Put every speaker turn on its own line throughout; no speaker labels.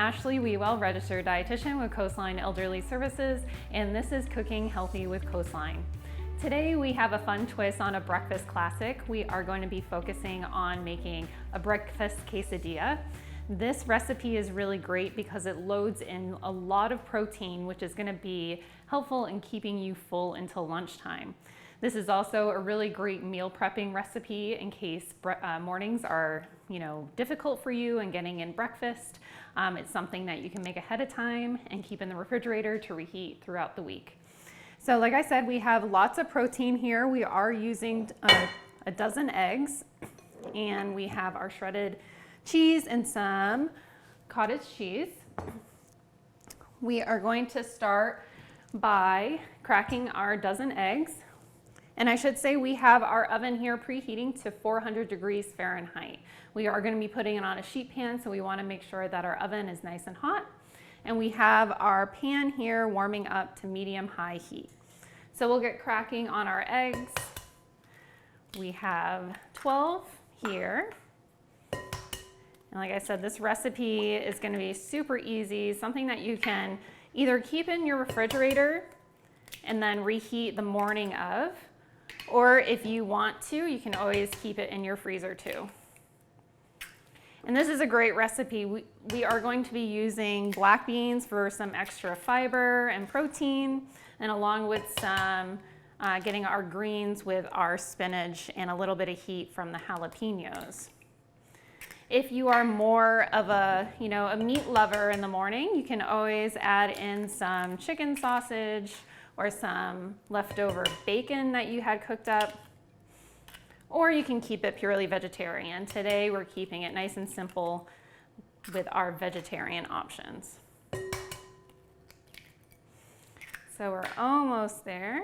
Ashley Wewell, registered dietitian with Coastline Elderly Services, and this is Cooking Healthy with Coastline. Today we have a fun twist on a breakfast classic. We are going to be focusing on making a breakfast quesadilla. This recipe is really great because it loads in a lot of protein, which is going to be helpful in keeping you full until lunchtime. This is also a really great meal prepping recipe in case mornings are, difficult for you and getting in breakfast. It's something that you can make ahead of time and keep in the refrigerator to reheat throughout the week. So like I said, we have lots of protein here. We are using a dozen eggs, and we have our shredded cheese and some cottage cheese. We are going to start by cracking our dozen eggs. And I should say we have our oven here preheating to 400 degrees Fahrenheit. We are going to be putting it on a sheet pan, so we want to make sure that our oven is nice and hot. And we have our pan here warming up to medium-high heat. So we'll get cracking on our eggs. We have 12 here. And like I said, this recipe is going to be super easy, something that you can either keep in your refrigerator and then reheat the morning of, or if you want to, you can always keep it in your freezer too. And this is a great recipe. We are going to be using black beans for some extra fiber and protein, and along with some getting our greens with our spinach and a little bit of heat from the jalapenos. If you are more of a meat lover in the morning, you can always add in some chicken sausage or some leftover bacon that you had cooked up, or you can keep it purely vegetarian. Today we're keeping it nice and simple with our vegetarian options. So we're almost there.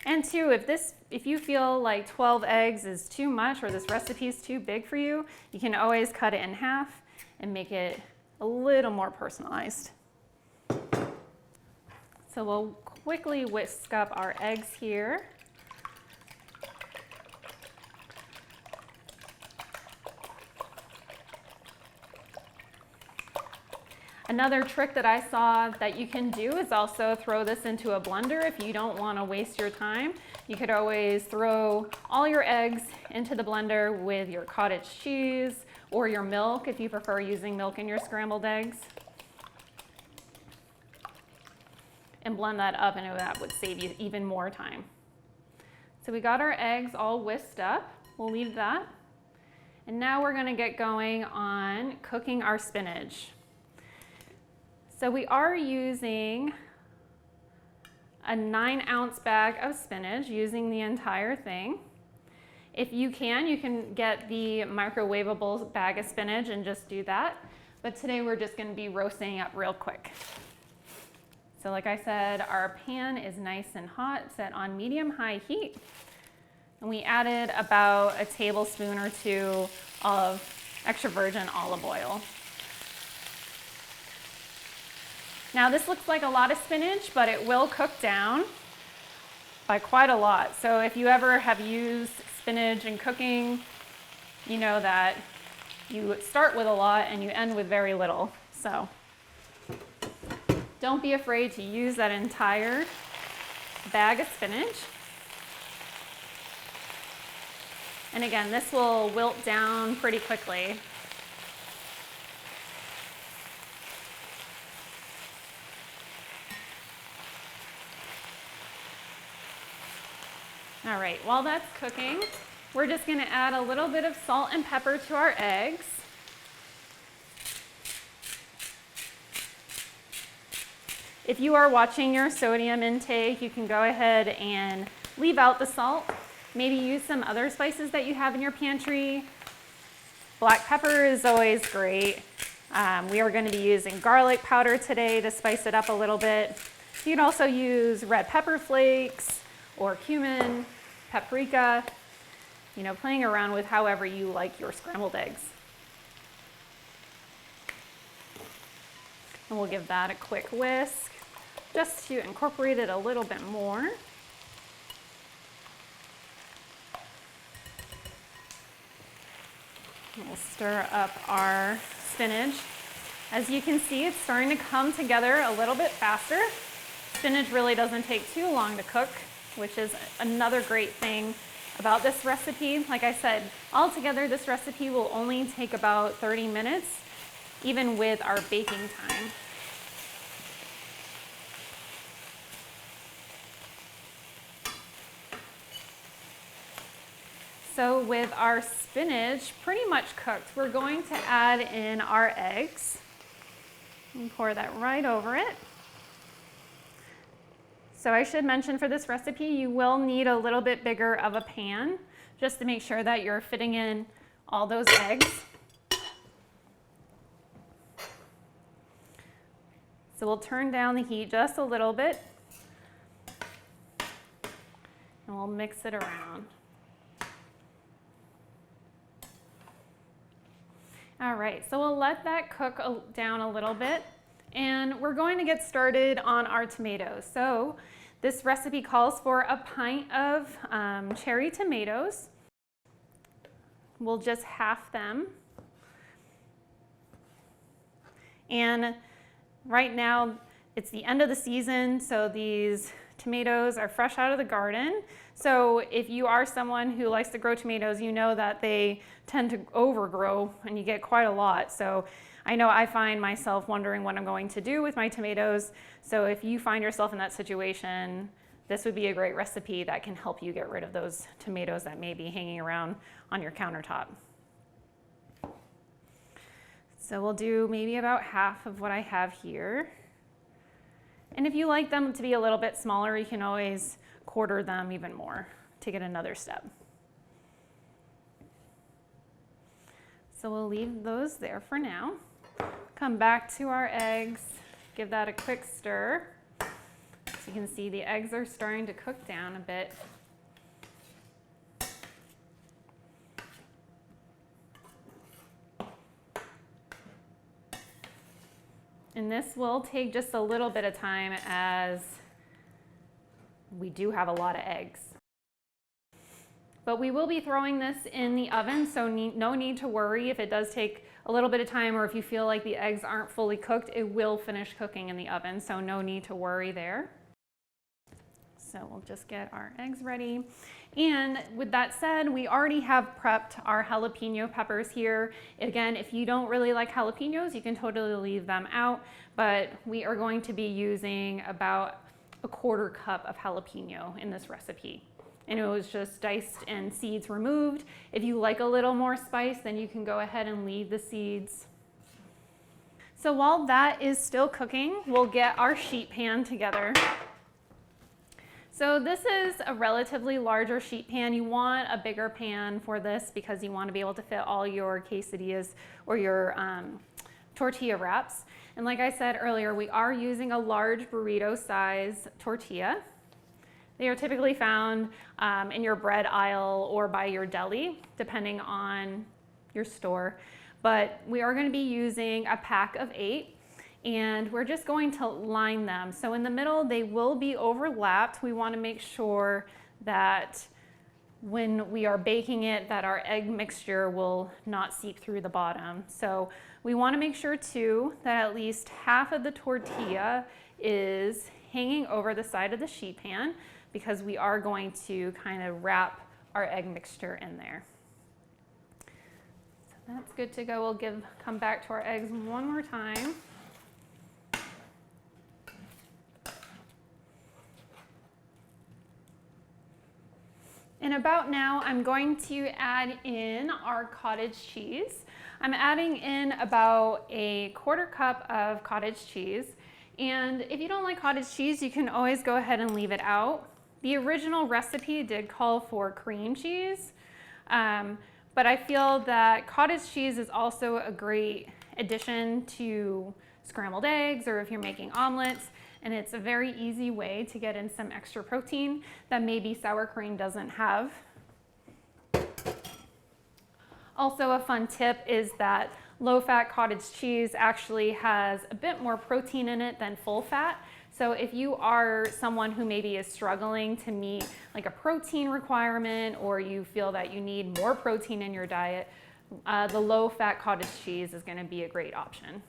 And two, if you feel like 12 eggs is too much or this recipe is too big for you, you can always cut it in half and make it a little more personalized. So we'll quickly whisk up our eggs here. Another trick that I saw that you can do is also throw this into a blender if you don't want to waste your time. You could always throw all your eggs into the blender with your cottage cheese or your milk if you prefer using milk in your scrambled eggs. And blend that up, and that would save you even more time. So we got our eggs all whisked up. We'll leave that. And now we're going to get going on cooking our spinach. So we are using a 9-ounce bag of spinach, using the entire thing. If you can get the microwavable bag of spinach and just do that. But today we're just going to be roasting up real quick. So like I said, our pan is nice and hot, set on medium-high heat. And we added about a tablespoon or two of extra virgin olive oil. Now this looks like a lot of spinach, but it will cook down by quite a lot. So if you ever have used spinach in cooking, you know that you start with a lot and you end with very little. So don't be afraid to use that entire bag of spinach. And again, this will wilt down pretty quickly. All right, while that's cooking, we're just going to add a little bit of salt and pepper to our eggs. If you are watching your sodium intake, you can go ahead and leave out the salt. Maybe use some other spices that you have in your pantry. Black pepper is always great. We are going to be using garlic powder today to spice it up a little bit. You can also use red pepper flakes or cumin, paprika, playing around with however you like your scrambled eggs. And we'll give that a quick whisk just to incorporate it a little bit more. And we'll stir up our spinach. As you can see, it's starting to come together a little bit faster. Spinach really doesn't take too long to cook, which is another great thing about this recipe. Like I said, altogether this recipe will only take about 30 minutes, even with our baking time. So with our spinach pretty much cooked, we're going to add in our eggs. And pour that right over it. So I should mention for this recipe, you will need a little bit bigger of a pan just to make sure that you're fitting in all those eggs. So we'll turn down the heat just a little bit and we'll mix it around. All right, so we'll let that cook down a little bit, and we're going to get started on our tomatoes. So this recipe calls for a pint of cherry tomatoes. We'll just half them. And right now it's the end of the season, so these tomatoes are fresh out of the garden. So if you are someone who likes to grow tomatoes, you know that they tend to overgrow and you get quite a lot. So I know I find myself wondering what I'm going to do with my tomatoes. So if you find yourself in that situation, this would be a great recipe that can help you get rid of those tomatoes that may be hanging around on your countertop. So we'll do maybe about half of what I have here. And if you like them to be a little bit smaller, you can always quarter them even more to get another step. So we'll leave those there for now. Come back to our eggs, give that a quick stir. So you can see the eggs are starting to cook down a bit. And this will take just a little bit of time as we do have a lot of eggs. But we will be throwing this in the oven, so no need to worry if it does take a little bit of time or if you feel like the eggs aren't fully cooked, it will finish cooking in the oven, so no need to worry there. So we'll just get our eggs ready. And with that said, we already have prepped our jalapeno peppers here. Again, if you don't really like jalapenos, you can totally leave them out, but we are going to be using about a quarter cup of jalapeno in this recipe. And it was just diced and seeds removed. If you like a little more spice, then you can go ahead and leave the seeds. So while that is still cooking, we'll get our sheet pan together. So this is a relatively larger sheet pan. You want a bigger pan for this because you want to be able to fit all your quesadillas or your tortilla wraps. And like I said earlier, we are using a large burrito size tortilla. They are typically found in your bread aisle or by your deli, depending on your store. But we are going to be using a pack of 8. And we're just going to line them. So in the middle, they will be overlapped. We want to make sure that when we are baking it, that our egg mixture will not seep through the bottom. So we want to make sure too that at least half of the tortilla is hanging over the side of the sheet pan because we are going to kind of wrap our egg mixture in there. So that's good to go. We'll come back to our eggs one more time. And about now, I'm going to add in our cottage cheese. I'm adding in about a quarter cup of cottage cheese. And if you don't like cottage cheese, you can always go ahead and leave it out. The original recipe did call for cream cheese, but I feel that cottage cheese is also a great addition to scrambled eggs or if you're making omelets. And it's a very easy way to get in some extra protein that maybe sour cream doesn't have. Also, a fun tip is that low-fat cottage cheese actually has a bit more protein in it than full-fat. So if you are someone who maybe is struggling to meet like a protein requirement or you feel that you need more protein in your diet, the low-fat cottage cheese is going to be a great option.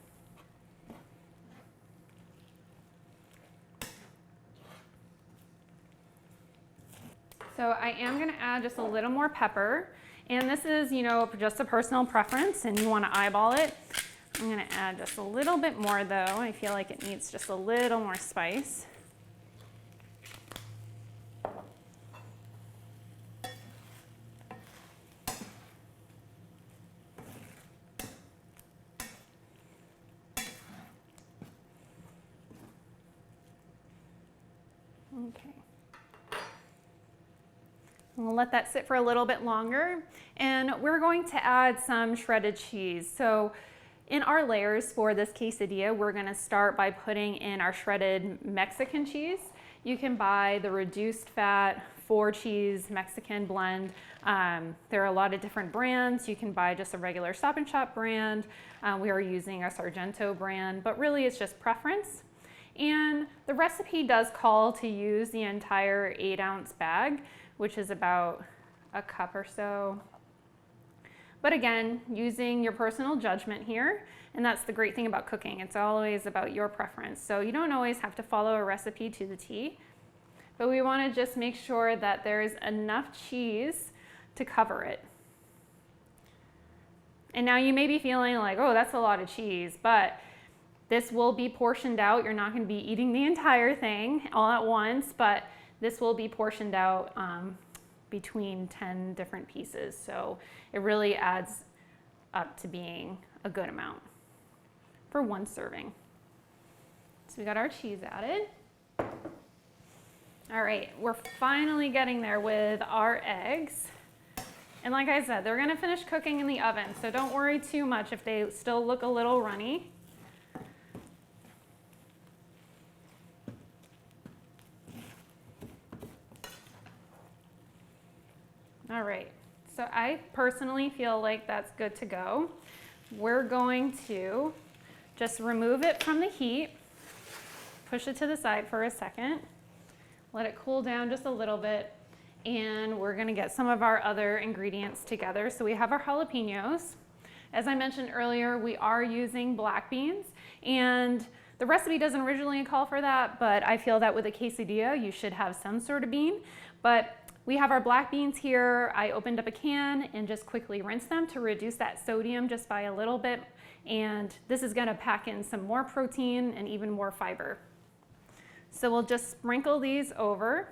So I am going to add just a little more pepper, and this is, just a personal preference and you want to eyeball it. I'm going to add just a little bit more though. I feel like it needs just a little more spice. Okay. We'll let that sit for a little bit longer, and we're going to add some shredded cheese. So in our layers for this quesadilla, we're going to start by putting in our shredded Mexican cheese. You can buy the reduced fat 4-cheese Mexican blend. There are a lot of different brands. You can buy just a regular Stop and Shop brand. We are using a Sargento brand, but really it's just preference. And the recipe does call to use the entire 8-ounce bag, which is about a cup or so. But again, using your personal judgment here, and that's the great thing about cooking. It's always about your preference. So you don't always have to follow a recipe to the T, but we want to just make sure that there's enough cheese to cover it. And now you may be feeling like, oh, that's a lot of cheese, but this will be portioned out. You're not going to be eating the entire thing all at once, but this will be portioned out between 10 different pieces. So it really adds up to being a good amount for one serving. So we got our cheese added. All right, we're finally getting there with our eggs. And like I said, they're going to finish cooking in the oven, so don't worry too much if they still look a little runny. All right, so I personally feel like that's good to go. We're going to just remove it from the heat, push it to the side for a second, let it cool down just a little bit, and we're gonna get some of our other ingredients together. So we have our jalapenos. As I mentioned earlier, we are using black beans, and the recipe doesn't originally call for that, but I feel that with a quesadilla, you should have some sort of bean. But we have our black beans here. I opened up a can and just quickly rinsed them to reduce that sodium just by a little bit. And this is gonna pack in some more protein and even more fiber. So we'll just sprinkle these over.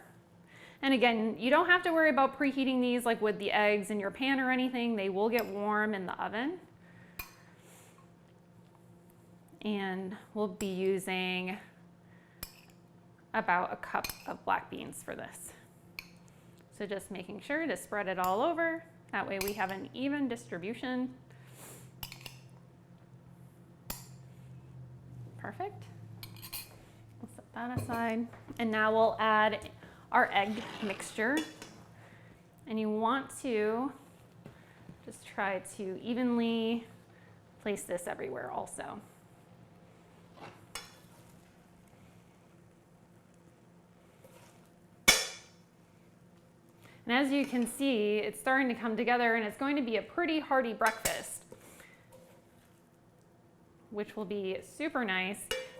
And again, you don't have to worry about preheating these like with the eggs in your pan or anything. They will get warm in the oven. And we'll be using about a cup of black beans for this. So just making sure to spread it all over. That way we have an even distribution. Perfect. We'll set that aside. And now we'll add our egg mixture. And you want to just try to evenly place this everywhere also. And as you can see, it's starting to come together, and it's going to be a pretty hearty breakfast, which will be super nice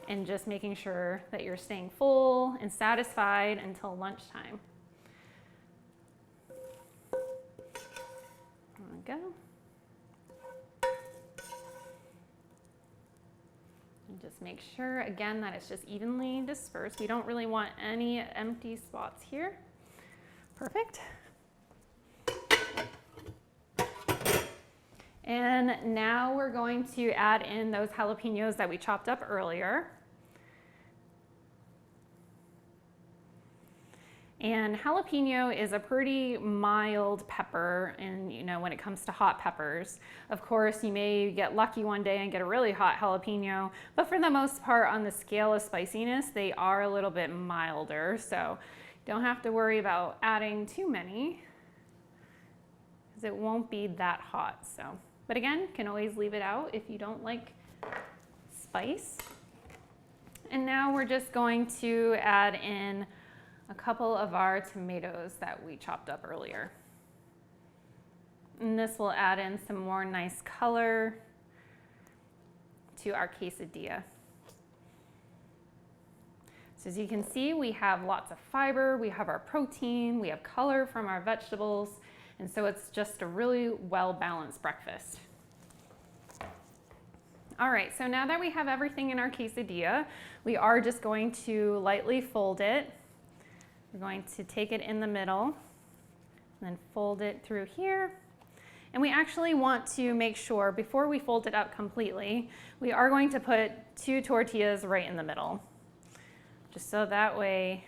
in just making sure that you're staying full and satisfied until lunchtime. There we go. And just make sure, again, that it's just evenly dispersed. We don't really want any empty spots here. Perfect. And now we're going to add in those jalapenos that we chopped up earlier. And jalapeno is a pretty mild pepper, and when it comes to hot peppers. Of course, you may get lucky one day and get a really hot jalapeno, but for the most part on the scale of spiciness, they are a little bit milder. So don't have to worry about adding too many, because it won't be that hot. But again, can always leave it out if you don't like spice. And now we're just going to add in a couple of our tomatoes that we chopped up earlier. And this will add in some more nice color to our quesadilla. So as you can see, we have lots of fiber, we have our protein, we have color from our vegetables, and so it's just a really well-balanced breakfast. All right, so now that we have everything in our quesadilla, we are just going to lightly fold it. We're going to take it in the middle, and then fold it through here. And we actually want to make sure, before we fold it up completely, we are going to put 2 tortillas right in the middle, just so that way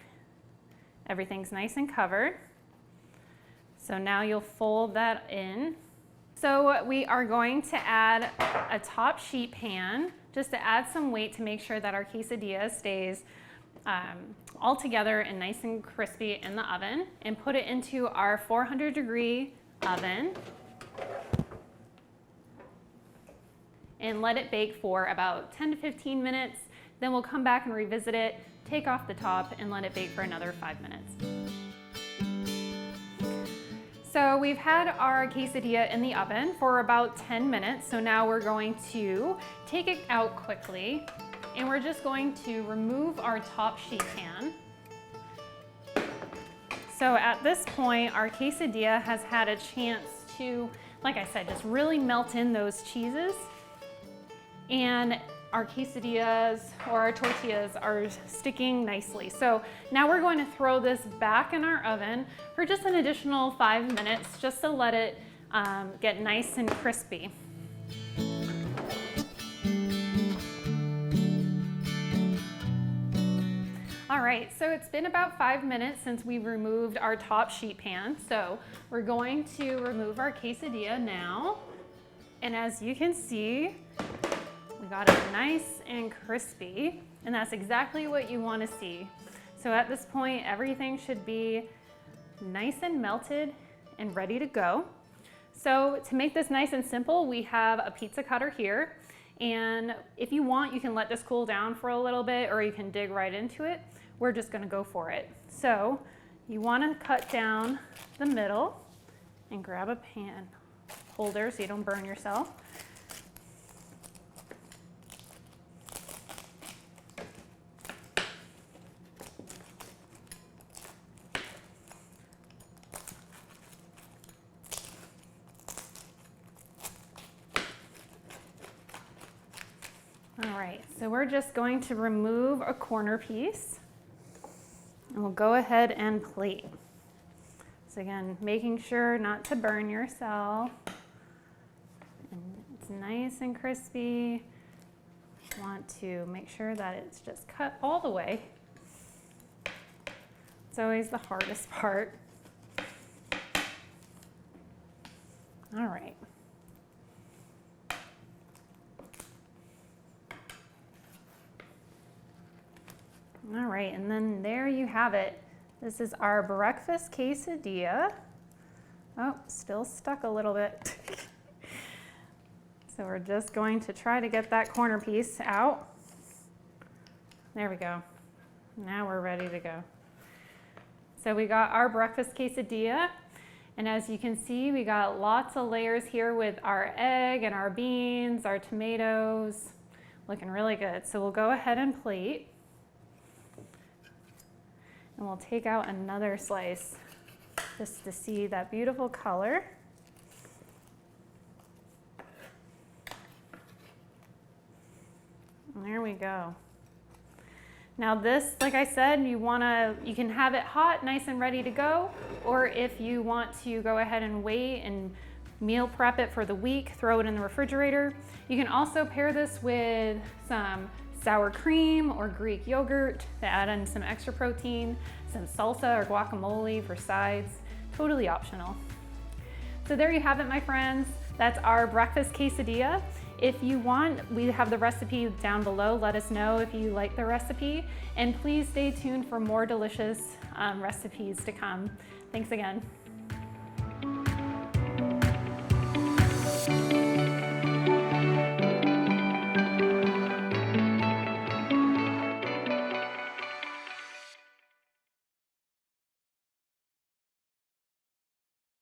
everything's nice and covered. So now you'll fold that in. So we are going to add a top sheet pan just to add some weight to make sure that our quesadilla stays all together and nice and crispy in the oven, and put it into our 400-degree oven and let it bake for about 10 to 15 minutes. Then we'll come back and revisit it, take off the top, and let it bake for another 5 minutes. So we've had our quesadilla in the oven for about 10 minutes. So now we're going to take it out quickly, and we're just going to remove our top sheet pan. So at this point, our quesadilla has had a chance to, like I said, just really melt in those cheeses. And our quesadillas or our tortillas are sticking nicely. So now we're going to throw this back in our oven for just an additional 5 minutes, just to let it get nice and crispy. All right, so it's been about 5 minutes since we removed our top sheet pan. So we're going to remove our quesadilla now. And as you can see, we got it nice and crispy, and that's exactly what you want to see. So at this point, everything should be nice and melted and ready to go. So to make this nice and simple, we have a pizza cutter here. And if you want, you can let this cool down for a little bit, or you can dig right into it. We're just going to go for it. So you want to cut down the middle and grab a pan holder so you don't burn yourself. All right, so we're just going to remove a corner piece, and we'll go ahead and plate. So again, making sure not to burn yourself. And it's nice and crispy. Want to make sure that it's just cut all the way. It's always the hardest part. All right. All right, and then there you have it. This is our breakfast quesadilla. Oh, still stuck a little bit. So we're just going to try to get that corner piece out. There we go. Now we're ready to go. So we got our breakfast quesadilla, and as you can see, we got lots of layers here with our egg and our beans, our tomatoes, looking really good. So we'll go ahead and plate. And we'll take out another slice just to see that beautiful color. And there we go. Now this, like I said, you can have it hot, nice and ready to go, or if you want to go ahead and wait and meal prep it for the week, throw it in the refrigerator. You can also pair this with some sour cream or Greek yogurt to add in some extra protein, some salsa or guacamole for sides, totally optional. So there you have it, my friends. That's our breakfast quesadilla. If you want, we have the recipe down below. Let us know if you like the recipe, and please stay tuned for more delicious recipes to come. Thanks again.